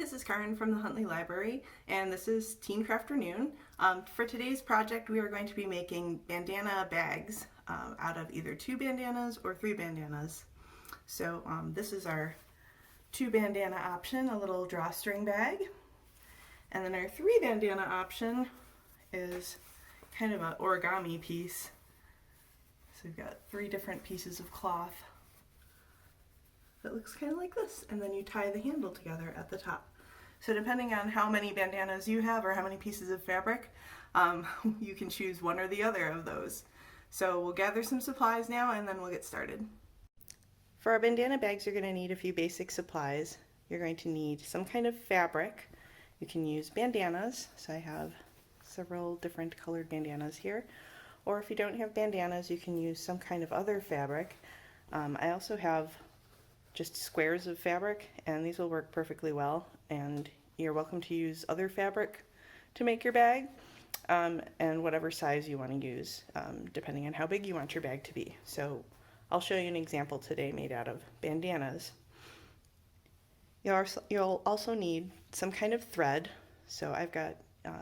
this is Karen from the Huntley Library, and this is Teen Crafternoon. For today's project, we are going to be making bandana bags out of either 2 bandanas or 3 bandanas. So this is our 2 bandana option, a little drawstring bag. And then our 3 bandana option is kind of an origami piece. So we've got 3 different pieces of cloth that looks kind of like this, and then you tie the handle together at the top. So depending on how many bandanas you have or how many pieces of fabric, you can choose one or the other of those. So we'll gather some supplies now and then we'll get started. For our bandana bags, you're going to need a few basic supplies. You're going to need some kind of fabric. You can use bandanas, so I have several different colored bandanas here. Or if you don't have bandanas, you can use some kind of other fabric. I also have just squares of fabric, and these will work perfectly well, and you're welcome to use other fabric to make your bag, and whatever size you want to use, depending on how big you want your bag to be. So I'll show you an example today made out of bandanas. You'll also need some kind of thread. So I've got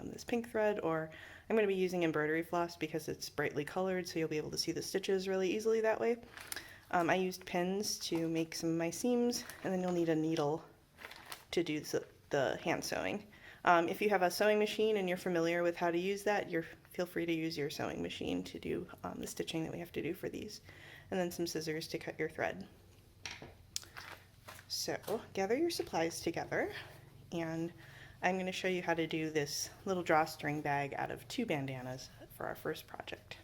this pink thread, or I'm going to be using embroidery floss because it's brightly colored, so you'll be able to see the stitches really easily that way. I used pins to make some of my seams, and then you'll need a needle to do the hand sewing. If you have a sewing machine and you're familiar with how to use that, feel free to use your sewing machine to do the stitching that we have to do for these. And then some scissors to cut your thread. So gather your supplies together, and I'm going to show you how to do this little drawstring bag out of 2 bandanas for our first project.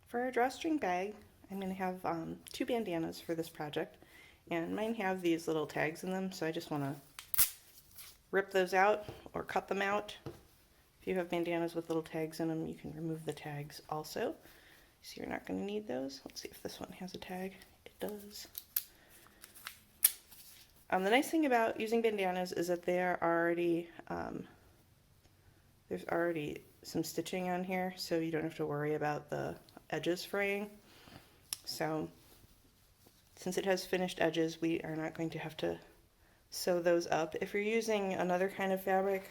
For our drawstring bag, I'm going to have 2 bandanas for this project, and mine have these little tags in them, so I just want to rip those out or cut them out. If you have bandanas with little tags in them, you can remove the tags also, so you're not going to need those. Let's see if this one has a tag. It does. The nice thing about using bandanas is that they are already, there's already some stitching on here, so you don't have to worry about the edges fraying. So since it has finished edges, we are not going to have to sew those up. If you're using another kind of fabric,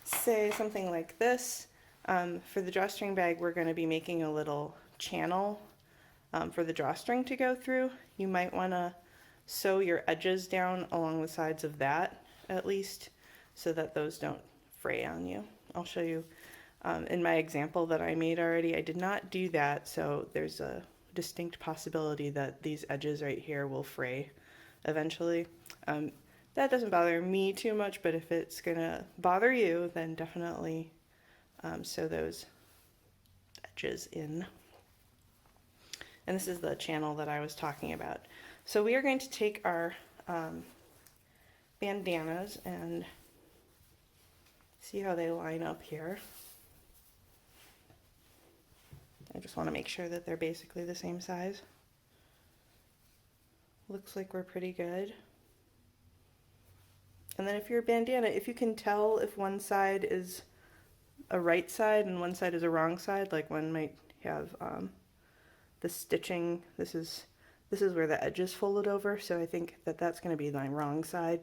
say something like this, for the drawstring bag we're going to be making a little channel for the drawstring to go through. You might want to sew your edges down along the sides of that at least, so that those don't fray on you. I'll show you in my example that I made already. I did not do that, so there's a distinct possibility that these edges right here will fray eventually. That doesn't bother me too much, but if it's gonna bother you, then definitely sew those edges in. And this is the channel that I was talking about. So we are going to take our bandanas and see how they line up here. I just want to make sure that they're basically the same size. Looks like we're pretty good. And then if you're a bandana, if you can tell if one side is a right side and one side is a wrong side, like one might have the stitching, this is where the edge is folded over, so I think that that's going to be my wrong side.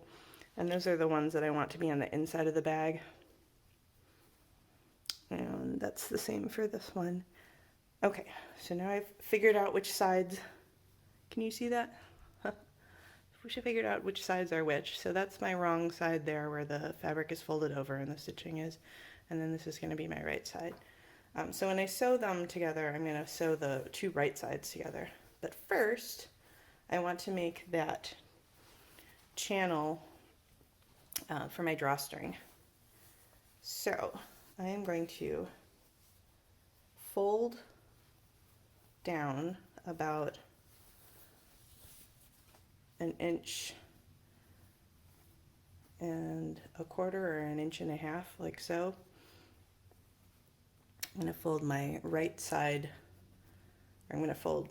And those are the ones that I want to be on the inside of the bag. And that's the same for this one. Okay, so now I've figured out which sides, can you see that? We should figure out which sides are which. So that's my wrong side there where the fabric is folded over and the stitching is, and then this is going to be my right side. So when I sew them together, I'm going to sew the 2 right sides together. But first, I want to make that channel for my drawstring. So I am going to fold down about 1.25 inches or 1.5 inches, like so. I'm going to fold my right side, or I'm going to fold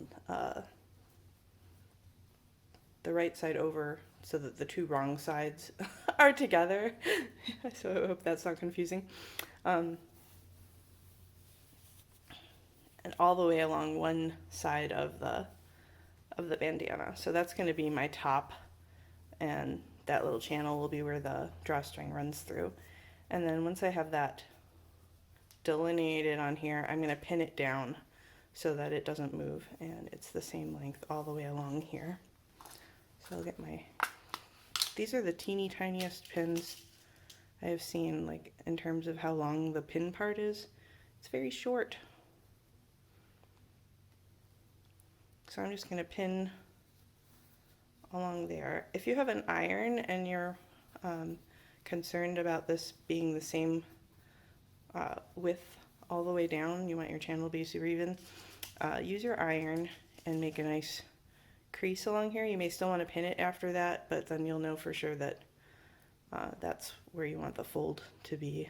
the right side over so that the 2 wrong sides are together. So I hope that's not confusing. And all the way along one side of the of the bandana. So that's going to be my top, and that little channel will be where the drawstring runs through. And then once I have that delineated on here, I'm going to pin it down so that it doesn't move, and it's the same length all the way along here. So I'll get these are the teeny tiniest pins I have seen, like in terms of how long the pin part is. It's very short. So I'm just going to pin along there. If you have an iron and you're concerned about this being the same width all the way down, you want your channel to be super even, use your iron and make a nice crease along here. You may still want to pin it after that, but then you'll know for sure that that's where you want the fold to be.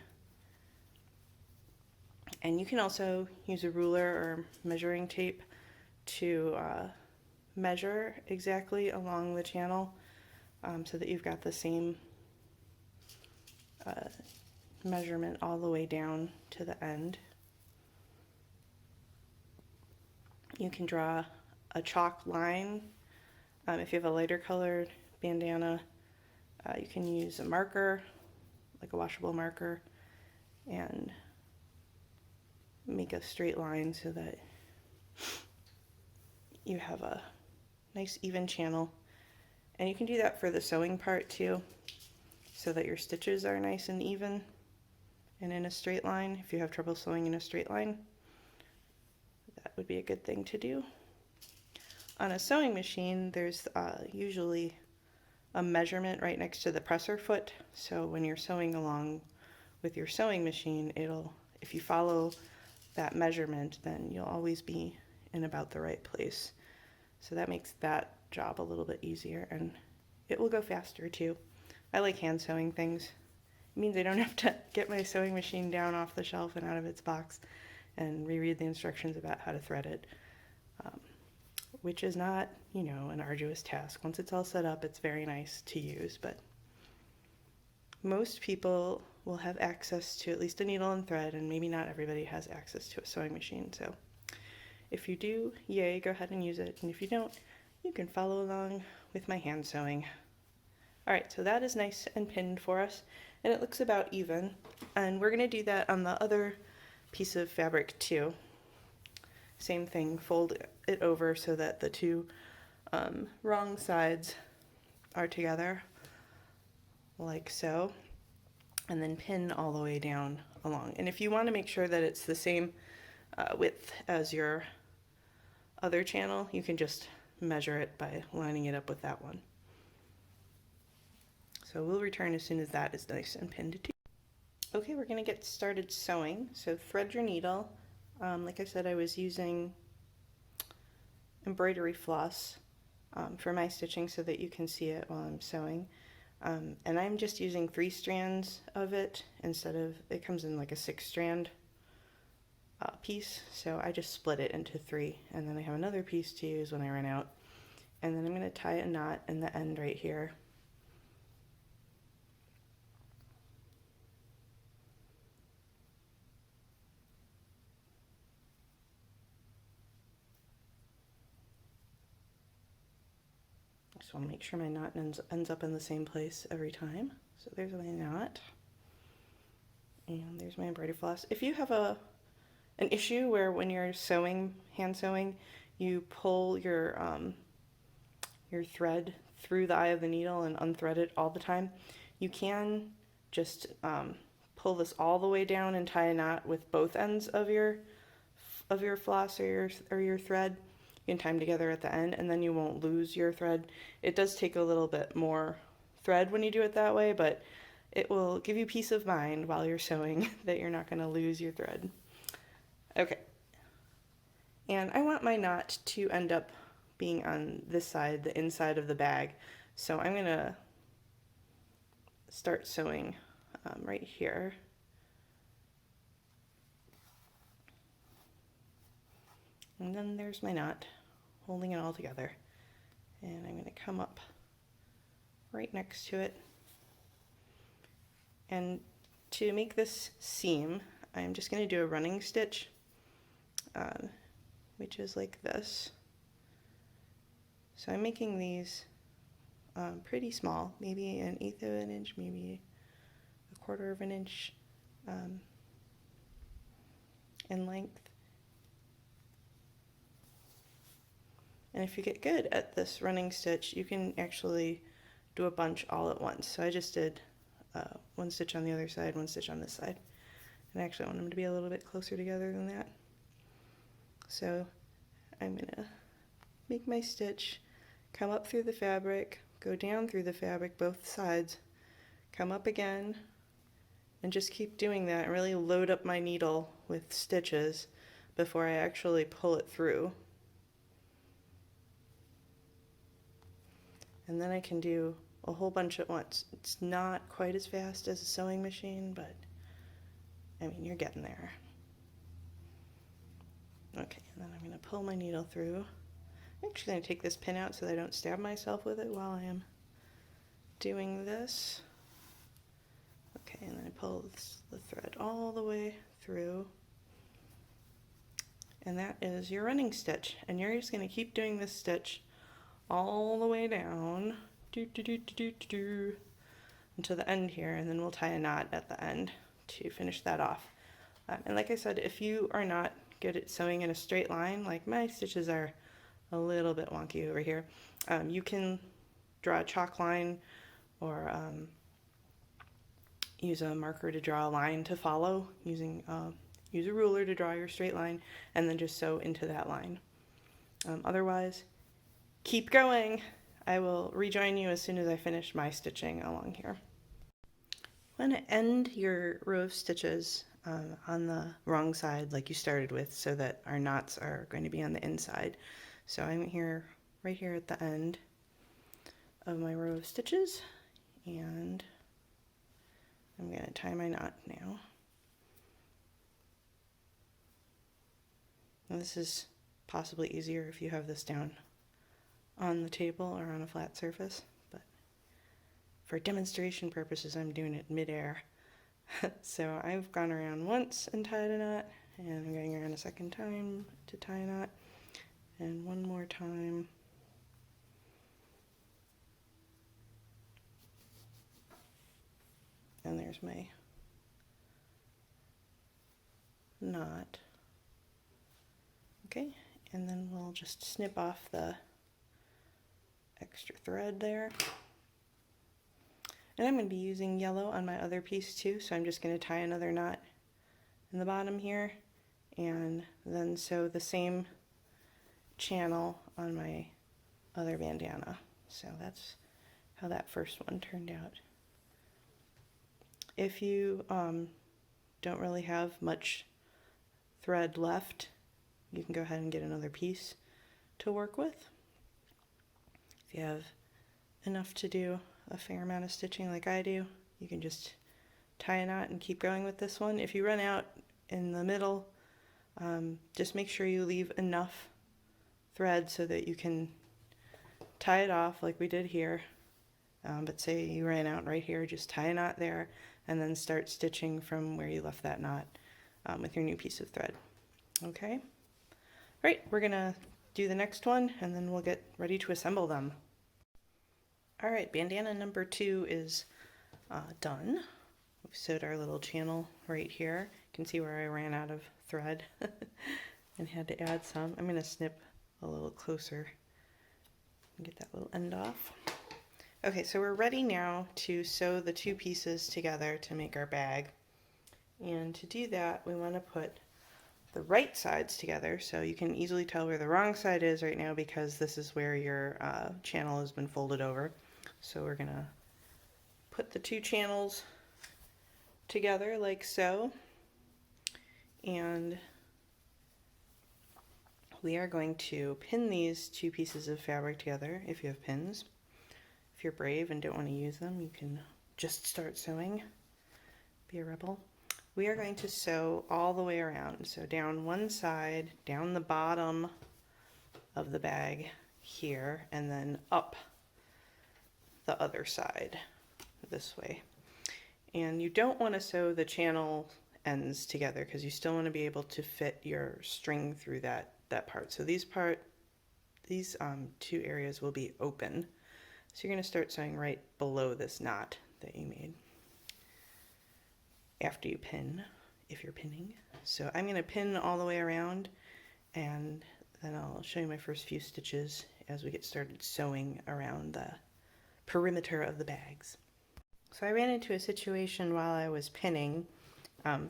And you can also use a ruler or measuring tape to measure exactly along the channel so that you've got the same measurement all the way down to the end. You can draw a chalk line. If you have a lighter colored bandana, you can use a marker, like a washable marker, and make a straight line so that you have a nice even channel. And you can do that for the sewing part too, so that your stitches are nice and even and in a straight line. If you have trouble sewing in a straight line, that would be a good thing to do. On a sewing machine, there's usually a measurement right next to the presser foot, so when you're sewing along with your sewing machine, if you follow that measurement, then you'll always be in about the right place. So that makes that job a little bit easier, and it will go faster too. I like hand sewing things. It means I don't have to get my sewing machine down off the shelf and out of its box and reread the instructions about how to thread it, which is not, an arduous task. Once it's all set up, it's very nice to use, but most people will have access to at least a needle and thread, and maybe not everybody has access to a sewing machine. So if you do, yay, go ahead and use it. And if you don't, you can follow along with my hand sewing. All right, so that is nice and pinned for us, and it looks about even. And we're gonna do that on the other piece of fabric too. Same thing, fold it over so that the two wrong sides are together, like so, and then pin all the way down along. And if you want to make sure that it's the same width as your other channel, you can just measure it by lining it up with that one. So we'll return as soon as that is nice and pinned too. Okay, we're going to get started sewing. So thread your needle. Like I said, I was using embroidery floss for my stitching so that you can see it while I'm sewing. And I'm just using 3 strands of it instead of, it comes in like a 6-strand piece. So I just split it into 3, and then I have another piece to use when I run out. And then I'm going to tie a knot in the end right here. Just want to make sure my knot ends up in the same place every time. So there's my knot, and there's my embroidery floss. If you have an issue where when you're sewing, hand sewing, you pull your thread through the eye of the needle and unthread it all the time, you can just pull this all the way down and tie a knot with both ends of your floss or your thread. You can tie them together at the end, and then you won't lose your thread. It does take a little bit more thread when you do it that way, but it will give you peace of mind while you're sewing that you're not going to lose your thread. Okay. And I want my knot to end up being on this side, the inside of the bag. So I'm going to start sewing right here. And then there's my knot, holding it all together. And I'm going to come up right next to it. And to make this seam, I'm just going to do a running stitch, which is like this. So I'm making these pretty small, maybe 1/8 of an inch, maybe 1/4 of an inch in length. And if you get good at this running stitch, you can actually do a bunch all at once. So I just did one stitch on the other side, one stitch on this side. And I actually want them to be a little bit closer together than that. So I'm gonna make my stitch, come up through the fabric, go down through the fabric both sides, come up again, and just keep doing that and really load up my needle with stitches before I actually pull it through. And then I can do a whole bunch at once. It's not quite as fast as a sewing machine, but I mean, you're getting there. Okay, and then I'm going to pull my needle through. I'm actually going to take this pin out so that I don't stab myself with it while I am doing this. Okay, and then I pull the thread all the way through. And that is your running stitch. And you're just going to keep doing this stitch all the way down until the end here, and then we'll tie a knot at the end to finish that off. And like I said, if you are not good at sewing in a straight line, like my stitches are a little bit wonky over here, you can draw a chalk line or use a marker to draw a line to follow, use a ruler to draw your straight line, and then just sew into that line. Otherwise, keep going. I will rejoin you as soon as I finish my stitching along here. You want to end your row of stitches on the wrong side like you started with, so that our knots are going to be on the inside. So I'm here, right here at the end of my row of stitches, and I'm going to tie my knot now. Now this is possibly easier if you have this down on the table or on a flat surface, but for demonstration purposes I'm doing it mid-air. So I've gone around once and tied a knot, and I'm going around a second time to tie a knot, and one more time. And there's my knot. Okay, and then we'll just snip off the extra thread there. And I'm going to be using yellow on my other piece too, so I'm just going to tie another knot in the bottom here, and then sew the same channel on my other bandana. So that's how that first one turned out. If you don't really have much thread left, you can go ahead and get another piece to work with. If you have enough to do a fair amount of stitching like I do, you can just tie a knot and keep going with this one. If you run out in the middle, just make sure you leave enough thread so that you can tie it off like we did here. But say you ran out right here, just tie a knot there and then start stitching from where you left that knot with your new piece of thread. Okay? Right, we're gonna do the next one and then we'll get ready to assemble them. Alright, bandana number 2 is done. We've sewed our little channel right here. You can see where I ran out of thread and had to add some. I'm gonna snip a little closer and get that little end off. Okay, so we're ready now to sew the two pieces together to make our bag. And to do that, we want to put the right sides together, so you can easily tell where the wrong side is right now because this is where your channel has been folded over. So we're gonna put the two channels together like so, and we are going to pin these two pieces of fabric together if you have pins. If you're brave and don't want to use them, you can just start sewing. Be a rebel. We are going to sew all the way around. So down one side, down the bottom of the bag here, and then up the other side this way. And you don't want to sew the channel ends together because you still want to be able to fit your string through that part. So these these two areas will be open. So you're going to start sewing right below this knot that you made after you pin, if you're pinning. So I'm going to pin all the way around, and then I'll show you my first few stitches as we get started sewing around the perimeter of the bags. So I ran into a situation while I was pinning.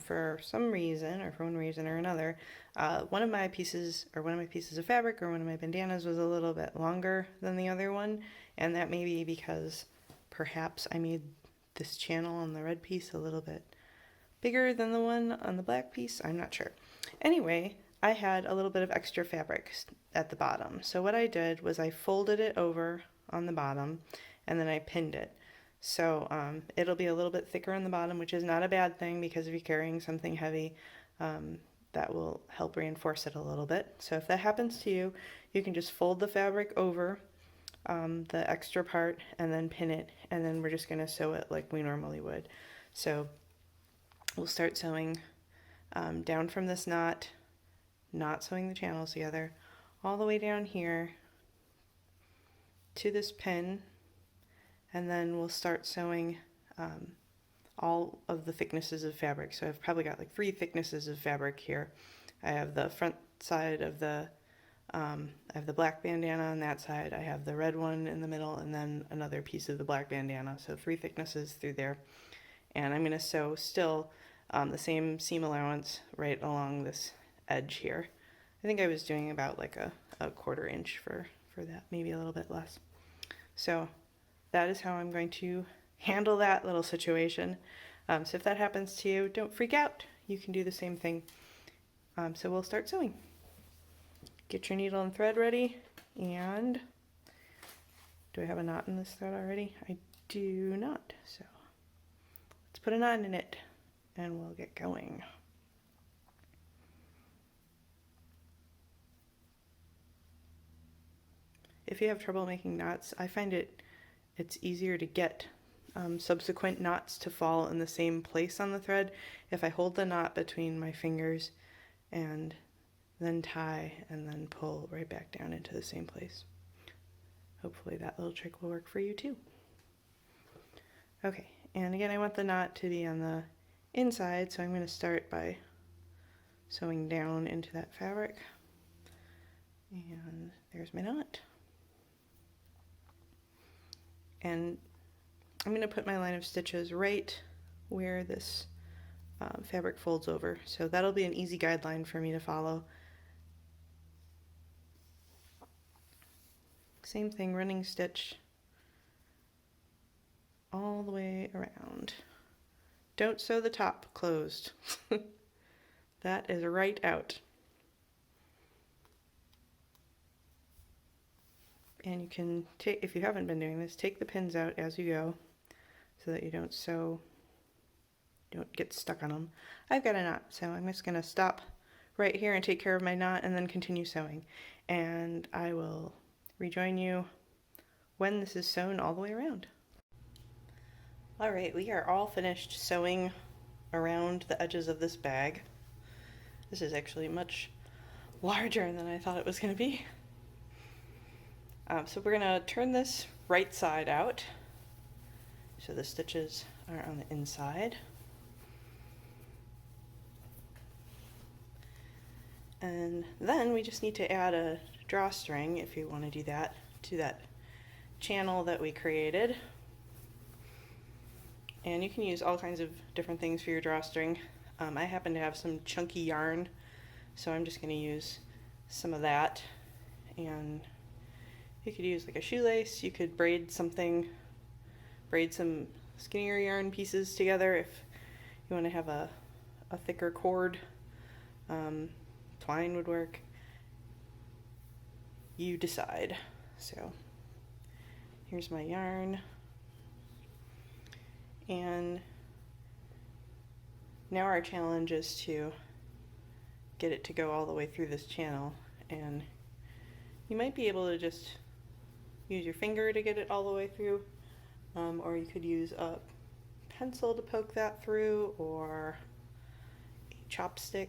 For some reason, or for one reason or another, one of my pieces of fabric, or one of my bandanas, was a little bit longer than the other one, and that may be because perhaps I made this channel on the red piece a little bit bigger than the one on the black piece. I'm not sure. Anyway, I had a little bit of extra fabric at the bottom, so what I did was I folded it over on the bottom, and then I pinned it. So it'll be a little bit thicker on the bottom, which is not a bad thing, because if you're carrying something heavy, that will help reinforce it a little bit. So if that happens to you, you can just fold the fabric over the extra part and then pin it, and then we're just going to sew it like we normally would. So we'll start sewing down from this knot, not sewing the channels together, all the way down here to this pin. And then we'll start sewing all of the thicknesses of fabric. So I've probably got like 3 thicknesses of fabric here. I have the front side of the, I have the black bandana on that side, I have the red one in the middle, and then another piece of the black bandana. So 3 thicknesses through there. And I'm going to sew still the same seam allowance right along this edge here. I think I was doing about like a 1/4 inch for that, maybe a little bit less. So that is how I'm going to handle that little situation. So if that happens to you, don't freak out. You can do the same thing. So we'll start sewing. Get your needle and thread ready. And do I have a knot in this thread already? I do not. So let's put a knot in it and we'll get going. If you have trouble making knots, I find it's easier to get subsequent knots to fall in the same place on the thread if I hold the knot between my fingers and then tie and then pull right back down into the same place. Hopefully that little trick will work for you too. Okay, and again, I want the knot to be on the inside, so I'm going to start by sewing down into that fabric. And there's my knot. And I'm going to put my line of stitches right where this fabric folds over. So that'll be an easy guideline for me to follow. Same thing, running stitch all the way around. Don't sew the top closed. That is right out. And you can take, if you haven't been doing this, take the pins out as you go so that you don't get stuck on them. I've got a knot, so I'm just going to stop right here and take care of my knot and then continue sewing. And I will rejoin you when this is sewn all the way around. Alright, we are all finished sewing around the edges of this bag. This is actually much larger than I thought it was going to be. So we're going to turn this right side out so the stitches are on the inside. And then we just need to add a drawstring, if you want to do that, to that channel that we created. And you can use all kinds of different things for your drawstring. I happen to have some chunky yarn, so I'm just going to use some of that. And you could use like a shoelace, you could braid some skinnier yarn pieces together if you want to have a thicker cord. Twine would work. You decide. So here's my yarn. And now our challenge is to get it to go all the way through this channel. And you might be able to just use your finger to get it all the way through, or you could use a pencil to poke that through, or a chopstick.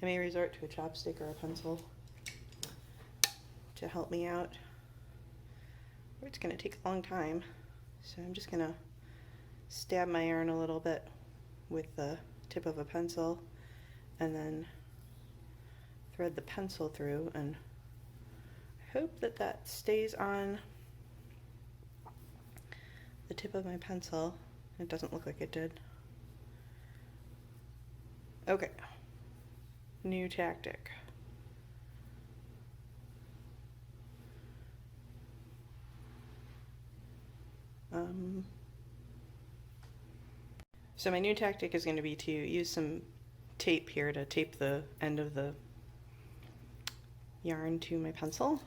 I may resort to a chopstick or a pencil to help me out. It's going to take a long time, so I'm just going to stab my yarn a little bit with the tip of a pencil and then thread the pencil through and hope that that stays on the tip of my pencil. It doesn't look like it did. Okay, new tactic. So my new tactic is going to be to use some tape here to tape the end of the yarn to my pencil.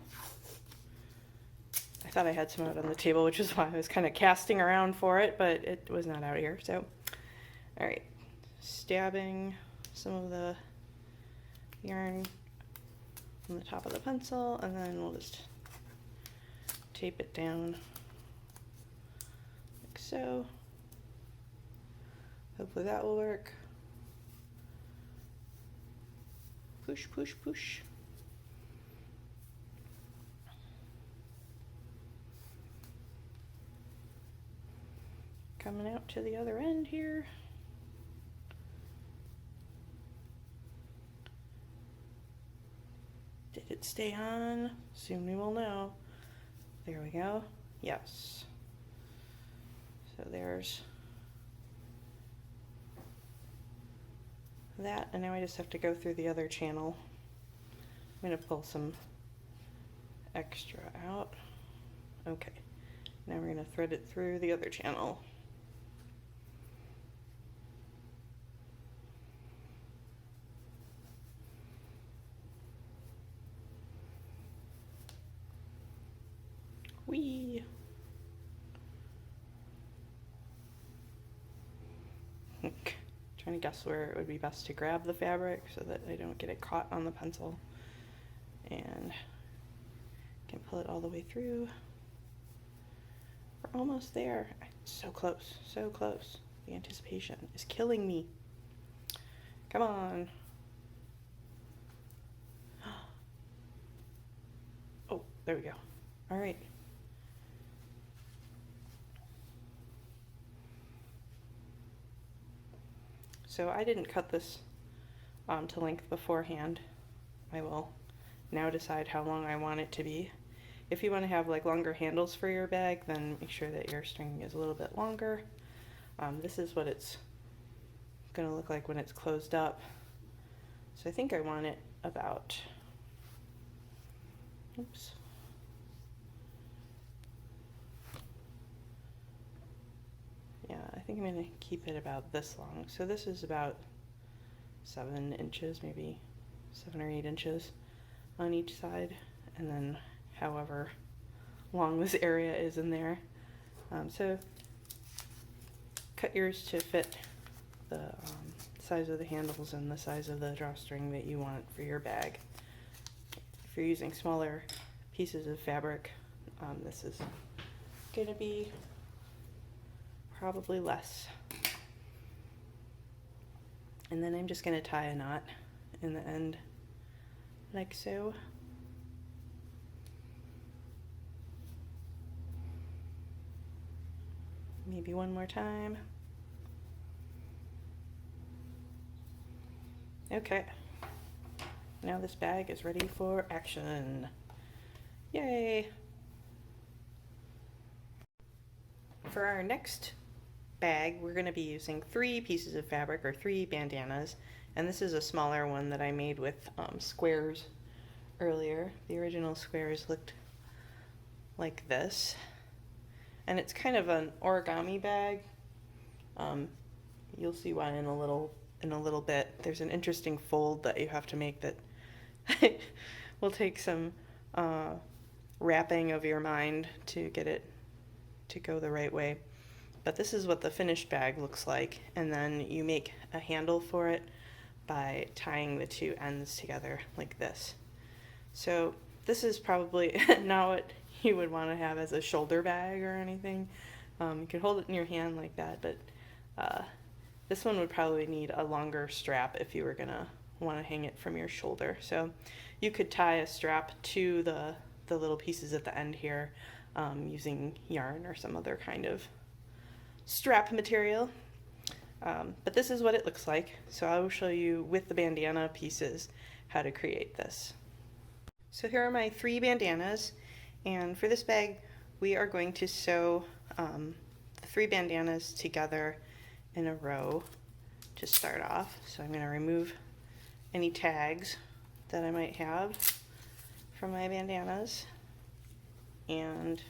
I thought I had some out on the table, which is why I was kind of casting around for it, but it was not out here. So, all right, stabbing some of the yarn on the top of the pencil, and then we'll just tape it down like so. Hopefully that will work. Push, push, push. Coming out to the other end here. Did it stay on? Soon we will know. There we go. Yes. So there's that, and now I just have to go through the other channel. I'm going to pull some extra out. Okay, now we're going to thread it through the other channel. Whee! Trying to guess where it would be best to grab the fabric so that I don't get it caught on the pencil. And can pull it all the way through. We're almost there. So close, so close. The anticipation is killing me. Come on. Oh, there we go. All right. So I didn't cut this to length beforehand. I will now decide how long I want it to be. If you want to have like longer handles for your bag, then make sure that your string is a little bit longer. This is what it's going to look like when it's closed up. So I think I want it about, oops. Yeah, I think I'm going to keep it about this long. So this is about 7 inches, maybe 7 or 8 inches on each side, and then however long this area is in there. So cut yours to fit the size of the handles and the size of the drawstring that you want for your bag. If you're using smaller pieces of fabric, this is going to be probably less. And then I'm just going to tie a knot in the end like so. Maybe one more time. Okay. Now this bag is ready for action. Yay! For our next bag, we're going to be using 3 pieces of fabric, or 3 bandanas, and this is a smaller one that I made with squares earlier. The original squares looked like this, and it's kind of an origami bag. You'll see why in a little bit. There's an interesting fold that you have to make that will take some wrapping of your mind to get it to go the right way. But this is what the finished bag looks like, and then you make a handle for it by tying the 2 ends together like this. So this is probably not what you would want to have as a shoulder bag or anything. You could hold it in your hand like that, but this one would probably need a longer strap if you were gonna want to hang it from your shoulder. So you could tie a strap to the the little pieces at the end here using yarn or some other kind of strap material. But this is what it looks like. So I will show you with the bandana pieces how to create this. So here are my 3 bandanas, and for this bag we are going to sew the 3 bandanas together in a row to start off. So I'm going to remove any tags that I might have from my bandanas and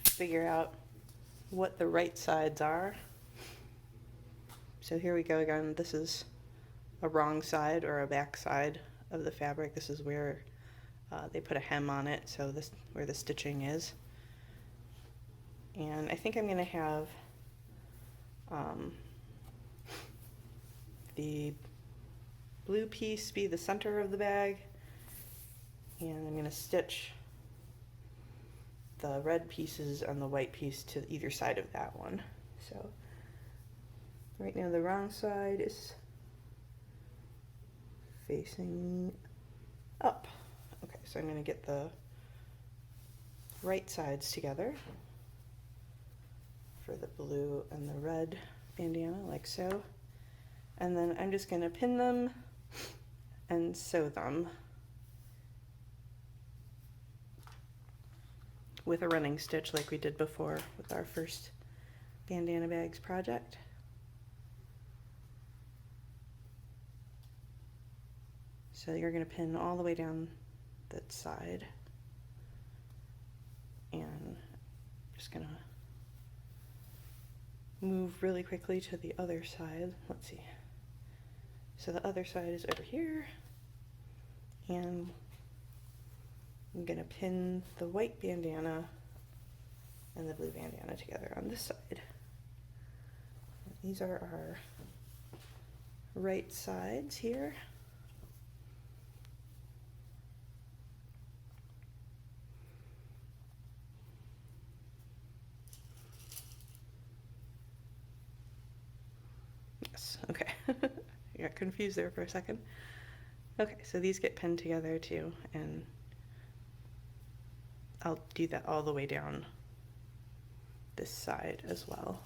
figure out what the right sides are. So here we go again. This is a wrong side or a back side of the fabric. This is where they put a hem on it, so this where the stitching is. And I think I'm going to have the blue piece be the center of the bag, and I'm going to stitch the red pieces and the white piece to either side of that one. So right now the wrong side is facing up. Okay, so I'm going to get the right sides together for the blue and the red bandana, like so. And then I'm just going to pin them and sew them with a running stitch like we did before with our first bandana bags project. So you're going to pin all the way down that side, and just going to move really quickly to the other side. Let's see. So the other side is over here, and I'm going to pin the white bandana and the blue bandana together on this side. These are our right sides here. Yes, okay. I got confused there for a second. Okay, so these get pinned together too, and I'll do that all the way down this side as well.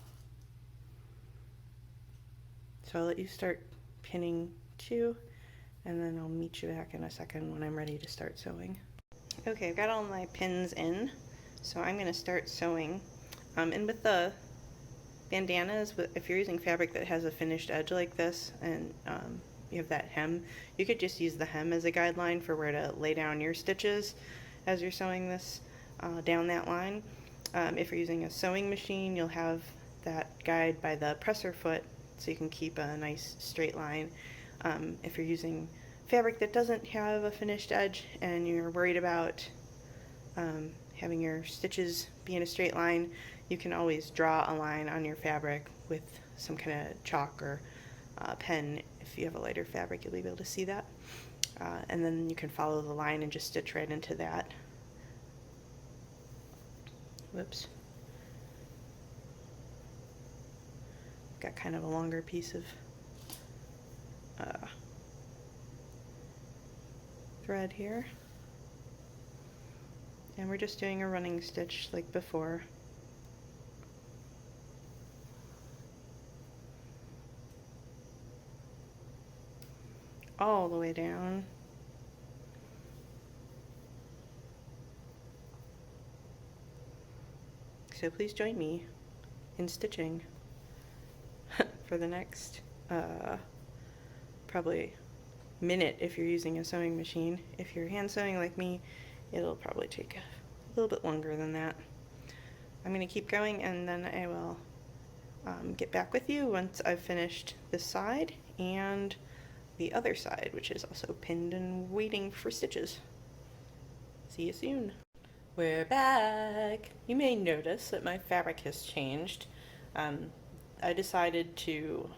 So I'll let you start pinning too, and then I'll meet you back in a second when I'm ready to start sewing. Okay, I've got all my pins in, so I'm going to start sewing. And with the bandanas, if you're using fabric that has a finished edge like this, and you have that hem, you could just use the hem as a guideline for where to lay down your stitches as you're sewing this down that line. If you're using a sewing machine, you'll have that guide by the presser foot so you can keep a nice straight line. If you're using fabric that doesn't have a finished edge and you're worried about having your stitches be in a straight line, you can always draw a line on your fabric with some kind of chalk or pen. If you have a lighter fabric, you'll be able to see that. And then you can follow the line and just stitch right into that. Whoops. Got kind of a longer piece of thread here. And we're just doing a running stitch like before. All the way down. So please join me in stitching for the next probably minute if you're using a sewing machine. If you're hand sewing like me, it'll probably take a little bit longer than that. I'm going to keep going, and then I will get back with you once I've finished this side and the other side, which is also pinned and waiting for stitches. See you soon. We're back. You may notice that my fabric has changed. I decided to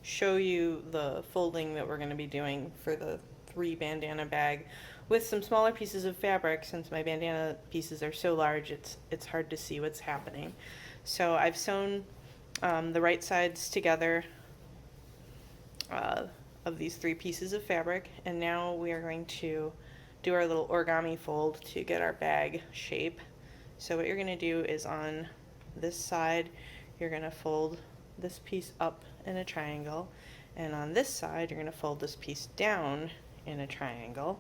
show you the folding that we're going to be doing for the 3 bandana bag with some smaller pieces of fabric. Since my bandana pieces are so large, it's hard to see what's happening. So I've sewn the right sides together of these 3 pieces of fabric, and now we are going to do our little origami fold to get our bag shape. So what you're going to do is on this side, you're going to fold this piece up in a triangle, and on this side, you're going to fold this piece down in a triangle.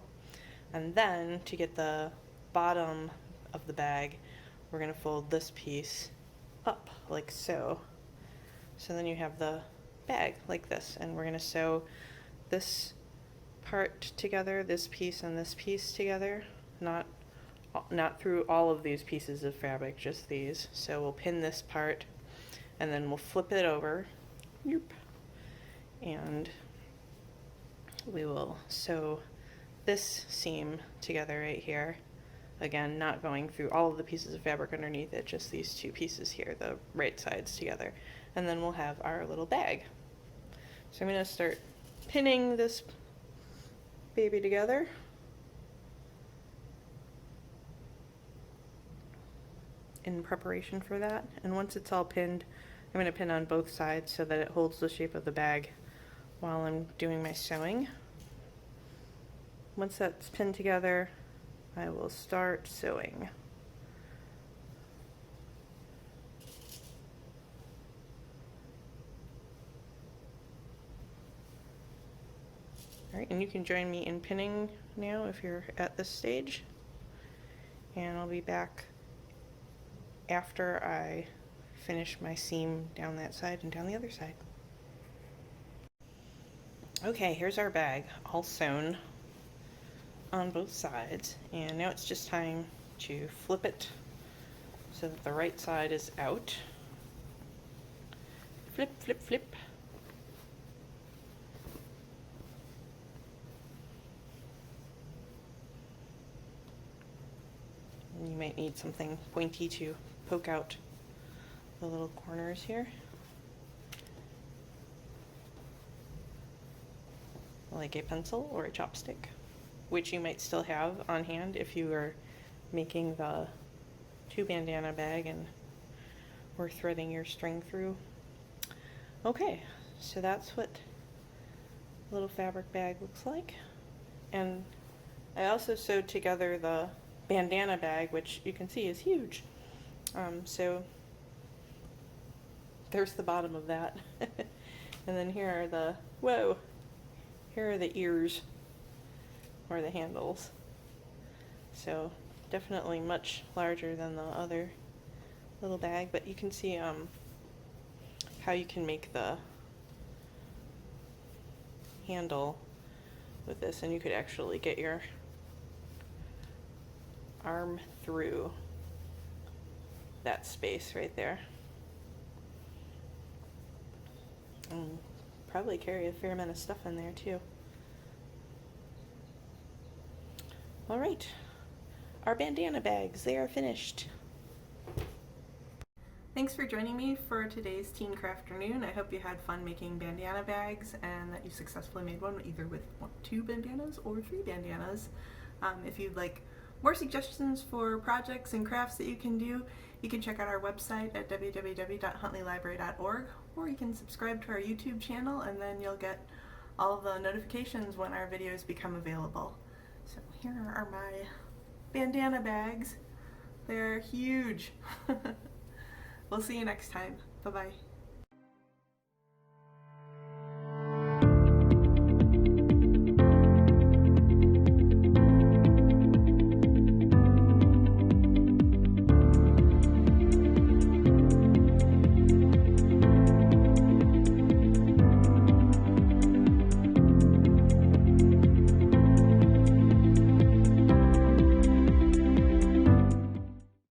And then to get the bottom of the bag, we're going to fold this piece up like so. So then you have the bag like this, and we're going to sew this part together, this piece and this piece together, not through all of these pieces of fabric, just these. So we'll pin this part and then we'll flip it over, and we will sew this seam together right here. Again, not going through all of the pieces of fabric underneath it, just these two pieces here, the right sides together. And then we'll have our little bag. So I'm going to start pinning this baby together. In preparation for that. And once it's all pinned, I'm going to pin on both sides so that it holds the shape of the bag while I'm doing my sewing. Once that's pinned together, I will start sewing. Alright, and you can join me in pinning now if you're at this stage. And I'll be back after I finish my seam down that side and down the other side. Okay, here's our bag all sewn on both sides, and now it's just time to flip it so that the right side is out. Flip, flip, flip. And you might need something pointy to poke out the little corners here, like a pencil or a chopstick, which you might still have on hand if you are making the 2 bandana bag and were threading your string through. Okay, so that's what a little fabric bag looks like. And I also sewed together the bandana bag, which you can see is huge. So there's the bottom of that. And then here are the, whoa, here are the ears, or the handles. So definitely much larger than the other little bag, but you can see how you can make the handle with this, and you could actually get your arm through that space right there. And probably carry a fair amount of stuff in there too. All right, our bandana bags, they are finished. Thanks for joining me for today's Teen Crafternoon. I hope you had fun making bandana bags and that you successfully made one either with 2 bandanas or 3 bandanas. If you'd like more suggestions for projects and crafts that you can do, you can check out our website at www.huntleylibrary.org, or you can subscribe to our YouTube channel and then you'll get all the notifications when our videos become available. So here are my bandana bags. They're huge. We'll see you next time. Bye-bye.